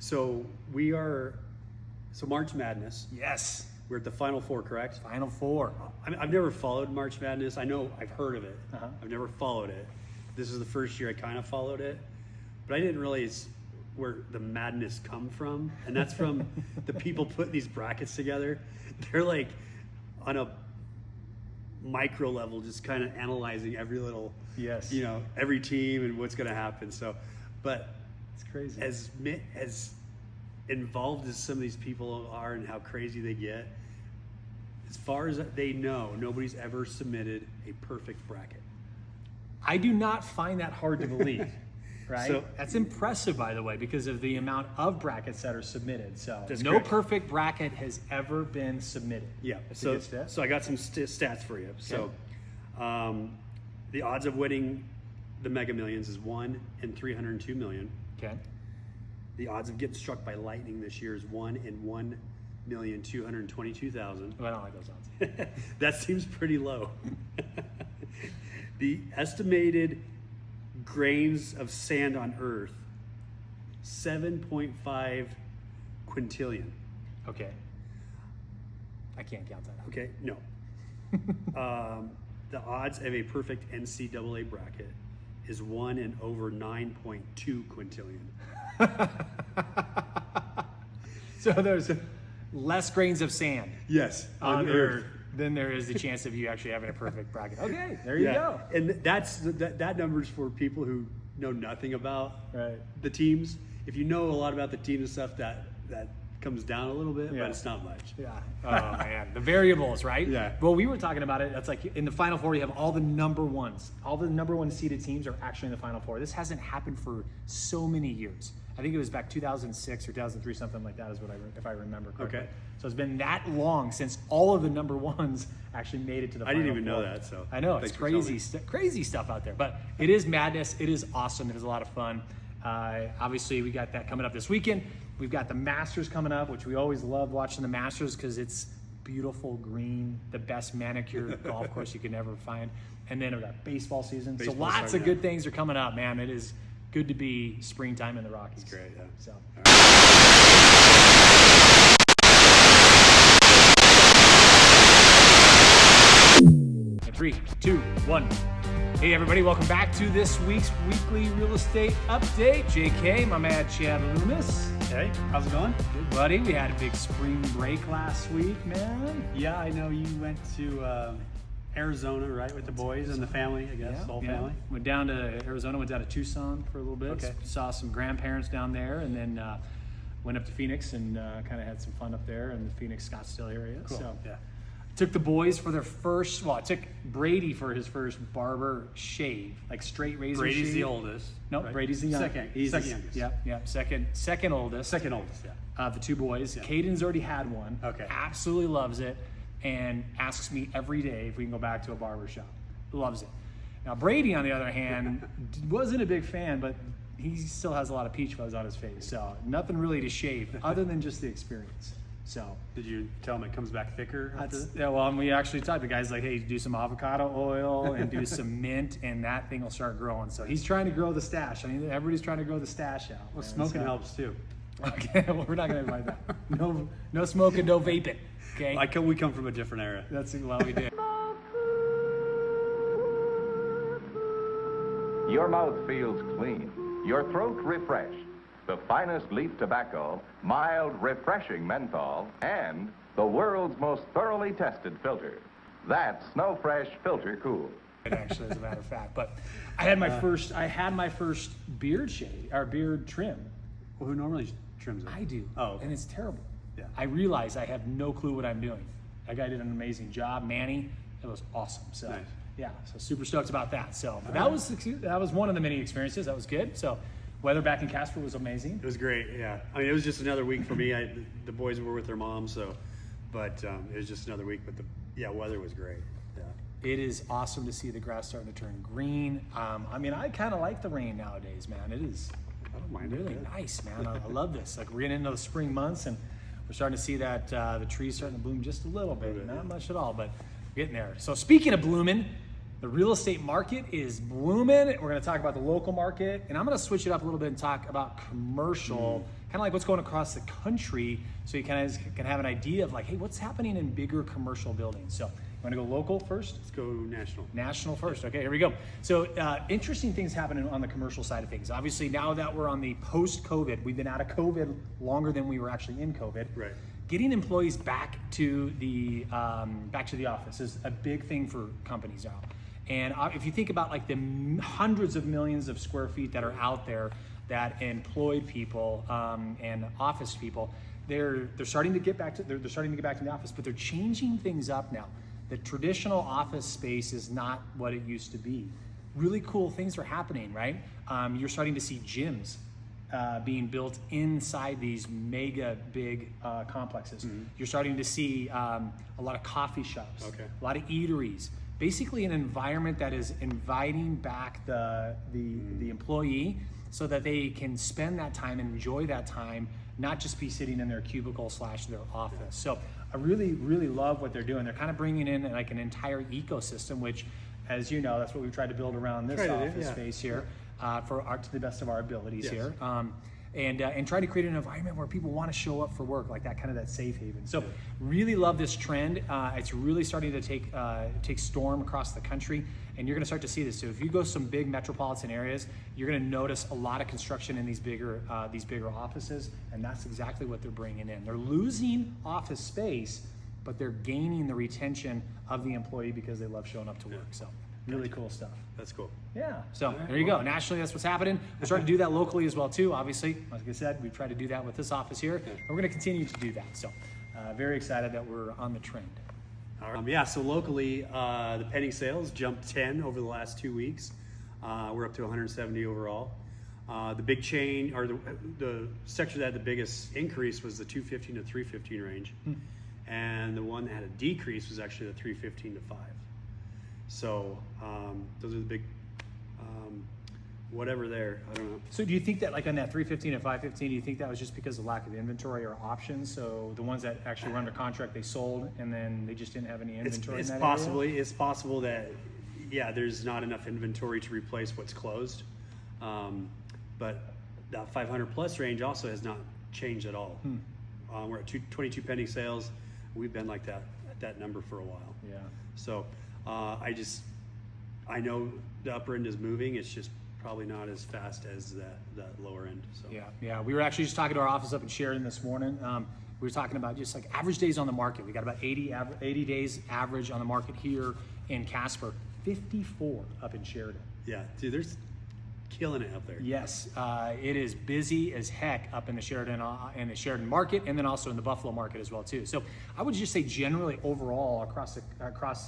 So March Madness. Yes. We're at the Final Four, correct? Final Four. I've never followed March Madness. I know I've heard of it. Uh-huh. I've never followed it. This is the first year I kind of followed it, but I didn't realize where the madness come from, and that's from the people putting these brackets together. They're like on a micro level, just kind of analyzing every little, Yes. every team and what's going to happen. So, but It's crazy. as involved as some of these people are and how crazy they get, as far as they know, nobody's ever submitted a perfect bracket. I do not find that hard to believe, right? So- That's impressive, by the way, because of the amount of brackets that are submitted. So That's no correct. perfect bracket has ever been submitted. Yeah. That's a So, good stat. so I got some stats for you. So, the odds of winning the Mega Millions is 1 in 302 million. Okay. The odds of getting struck by lightning this year is 1 in 1,222,000. Well, I don't like those odds. That seems pretty low. The estimated grains of sand on Earth, 7.5 quintillion. Okay. I can't count that out. Okay, no. The odds of a perfect NCAA bracket is 1 in over 9.2 quintillion. So there's less grains of sand Yes, on Earth than there is the chance of you actually having a perfect bracket. Okay, there you go. And that number's for people who know nothing about Right. the teams. If you know a lot about the teams and stuff, that comes down a little bit, Yeah. but it's not much. Yeah. Oh man, the variables, right? Yeah. Well, we were talking about it. That's like in the Final Four, you have all the number ones. All the number one seeded teams are actually in the Final Four. This hasn't happened for so many years. I think it was back 2006 or 2003, something like that, is what if I remember correctly. Okay. So it's been that long since all of the number ones actually made it to the I Final didn't even know Four. that, so I know it's thanks for telling crazy, me. crazy stuff out there. But it is madness. It is awesome. It is a lot of fun. Obviously, we got that coming up this weekend. We've got the Masters coming up, which we always love watching the Masters because it's beautiful green, the best manicured golf course you can ever find. And then we've got baseball season. So Baseball's lots starting of good things are coming up, man. It is good to be springtime in the Rockies. It's great, yeah. So. In 3, 2, 1. Hey everybody, welcome back to this week's weekly real estate update. JK, my man Chad Lummus. Hey, how's it going? Good buddy. We had a big spring break last week, man. Yeah, I know you went to Arizona, right, with the boys and the family, I guess, whole family. Went down to Arizona, went down to Tucson for a little bit. Okay. Saw some grandparents down there, and then went up to Phoenix and kind of had some fun up there in the Phoenix, Scottsdale area. Cool. So Yeah. took the boys for their first, I took Brady for his first barber shave, like straight razor Brady's shave. the oldest. No, right? Brady's the youngest. Second. He's Second the, youngest. Yep. Second oldest. Second oldest, yeah. Of the two boys. Caden's already had one. Okay. Absolutely loves it and asks me every day if we can go back to a barber shop. Loves it. Now Brady, on the other hand, wasn't a big fan, but he still has a lot of peach fuzz on his face. So nothing really to shave other than just the experience. So Did you tell him it comes back thicker? After yeah, well, and we actually talked. The guy's like, hey, do some avocado oil and do some mint, and that thing will start growing. So he's trying to grow the stash. I mean, everybody's trying to grow the stash out. Well, man. smoking So- helps too. Okay, well, we're not gonna invite that. No smoking, no vaping. Okay, We come from a different era. that's what we did. Your mouth feels clean, your throat refreshed. The finest leaf tobacco, mild, refreshing menthol, and the world's most thoroughly tested filter. That's Snow Fresh Filter Cool. Actually, as a matter of fact, but I had my first beard shave or beard trim. Well, who normally trims it? I do. Oh, okay. And it's terrible. Yeah. I realize I have no clue what I'm doing. That guy did an amazing job, Manny. It was awesome. So Nice. yeah, so super stoked about that. So but that was one of the many experiences. That was good. So weather back in Casper was amazing. It was great, yeah. I mean, it was just another week for me. The boys were with their mom, but it was just another week. But weather was great. Yeah. It is awesome to see the grass starting to turn green. I mean, I kind of like the rain nowadays, man. It is I don't mind really it. nice, man. I love this. Like we're getting into the spring months, and we're starting to see that the trees starting to bloom just a little bit, not much at all, but getting there. So speaking of blooming, The real estate market is blooming. We're going to talk about the local market, and I'm going to switch it up a little bit and talk about commercial, kind of like what's going across the country, so you kind of can have an idea of like, hey, what's happening in bigger commercial buildings. So, you want to go local first? Let's go national. National first. Okay, here we go. So, interesting things happening on the commercial side of things. Obviously, now that we're on the post-COVID, we've been out of COVID longer than we were actually in COVID. Right. Getting employees back to the office is a big thing for companies now. And if you think about like the hundreds of millions of square feet that are out there that employed people and office people, they're starting to get back to they're starting to get back to the office, but they're changing things up now. The traditional office space is not what it used to be. Really cool things are happening, right? You're starting to see gyms being built inside these mega big complexes. You're starting to see a lot of coffee shops, a lot of eateries. Basically an environment that is inviting back the employee so that they can spend that time and enjoy that time, not just be sitting in their cubicle / their office. So I really, really love what they're doing. They're kind of bringing in like an entire ecosystem, which, as you know, that's what we've tried to build around this office space here to the best of our abilities here. And try to create an environment where people want to show up for work, like that kind of that safe haven. So really love this trend. It's really starting to take storm across the country, and you're going to start to see this. So if you go some big metropolitan areas, you're going to notice a lot of construction in these bigger offices, and that's exactly what they're bringing in. They're losing office space, but they're gaining the retention of the employee because they love showing up to work. So really cool stuff. That's cool. Yeah. So there you go. Nationally, that's what's happening. We're starting to do that locally as well too. Obviously, like I said, we've tried to do that with this office here, and we're going to continue to do that. So very excited that we're on the trend. So locally, the pending sales jumped 10 over the last 2 weeks. We're up to 170 overall. The big chain, or the sector that had the biggest increase was the 215 to 315 range, and the one that had a decrease was actually the 315 to 5. So those are the big, whatever there, I don't know. So do you think that like on that 315 and 515, do you think that was just because of lack of inventory or options? So the ones that actually were under contract, they sold, and then they just didn't have any inventory in that area? It's possible that, there's not enough inventory to replace what's closed. But that 500 plus range also has not changed at all. We're at 22 pending sales. We've been like that number for a while. Yeah. So I know the upper end is moving. It's just probably not as fast as that lower end. So Yeah. We were actually just talking to our office up in Sheridan this morning. We were talking about just like average days on the market. We got about 80 days average on the market here in Casper. 54 up in Sheridan. Yeah, dude, there's killing it up there. Yes, it is busy as heck up in the Sheridan market, and then also in the Buffalo market as well too. So I would just say generally overall across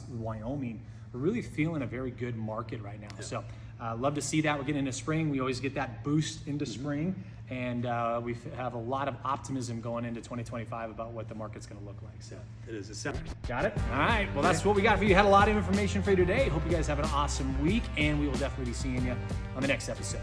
Wyoming, we're really feeling a very good market right now. Yeah. So love to see that. We're getting into spring. We always get that boost into spring, and we have a lot of optimism going into 2025 about what the market's going to look like. So it is. Got it? All right. Well, that's what we got for you. Had a lot of information for you today. Hope you guys have an awesome week, and we will definitely be seeing you on the next episode.